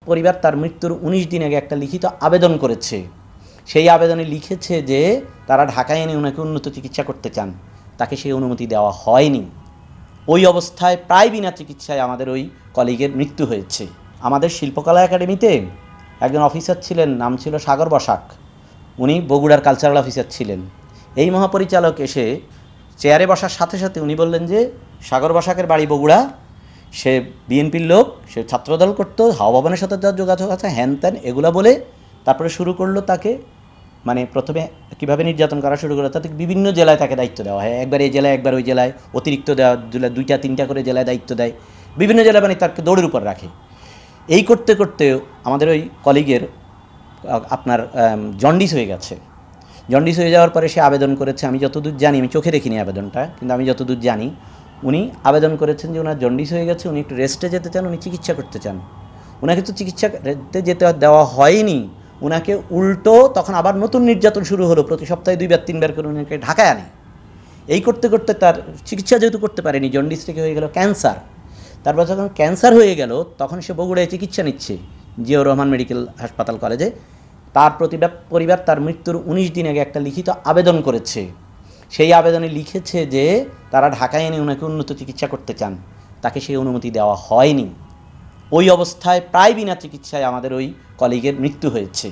পরিবার তার মৃত্যুর ১৯ দিন আগে একটা লিখিত আবেদন করেছে। সেই আবেদনে লিখেছে যে তারা ঢাকায় এনে ওনাকে উন্নত চিকিৎসা করতে চান, তাকে সেই অনুমতি দেওয়া হয়নি। ওই অবস্থায় প্রায় বিনা চিকিৎসায় আমাদের ওই কলিগের মৃত্যু হয়েছে। আমাদের শিল্পকলা একাডেমিতে একজন অফিসার ছিলেন, নাম ছিল সাগর বসাক। উনি বগুড়ার কালচারাল অফিসার ছিলেন। এই মহাপরিচালক এসে চেয়ারে বসার সাথে সাথে উনি বললেন যে সাগর বসাকের বাড়ি বগুড়া, সে বিএনপির লোক, সে ছাত্রদল করতো, হাওয়া ভবনের সাথে যার যোগাযোগ আছে, হ্যান ত্যান এগুলো বলে তারপরে শুরু করলো তাকে, মানে প্রথমে কীভাবে নির্যাতন করা শুরু করলো, তাতে বিভিন্ন জেলায় তাকে দায়িত্ব দেওয়া হয়, একবার এই জেলায় একবার ওই জেলায়, অতিরিক্ত দেওয়া দুইটা তিনটা করে জেলায় দায়িত্ব দেয়, বিভিন্ন জেলায় মানে তাকে দৌড়ের উপর রাখে। এই করতে করতে আমাদের ওই কলিগের আপনার জন্ডিস হয়ে গেছে। জন্ডিস হয়ে যাওয়ার পরে সে আবেদন করেছে, আমি যতদূর জানি, আমি চোখে দেখিনি আবেদনটা, কিন্তু আমি যতদূর জানি উনি আবেদন করেছেন যে ওনার জন্ডিস হয়ে গেছে, উনি একটু রেস্টে যেতে চান, উনি চিকিৎসা করতে চান। ওনাকে তো চিকিৎসাতে যেতে দেওয়া হয়নি, ওনাকে উল্টো তখন আবার নতুন নির্যাতন শুরু হলো। প্রতি সপ্তাহে 2 বার 3 বার করে ওনাকে ঢাকায় আনে। এই করতে করতে তার চিকিৎসা যেহেতু করতে পারেনি, জন্ডিস থেকে হয়ে গেল ক্যান্সার। তারপর যখন ক্যান্সার হয়ে গেল তখন সে বগুড়ায় চিকিৎসা নিচ্ছে জিয়াউর রহমান মেডিকেল হাসপাতাল কলেজে। তার পরিবার তার মৃত্যুর ১৯ দিন আগে একটা লিখিত আবেদন করেছে। সেই আবেদনে লিখেছে যে তারা ঢাকায় এনে ওনাকে উন্নত চিকিৎসা করতে চান, তাকে সেই অনুমতি দেওয়া হয়নি। ওই অবস্থায় প্রায় বিনা চিকিৎসায় আমাদের ওই কলিগের মৃত্যু হয়েছে।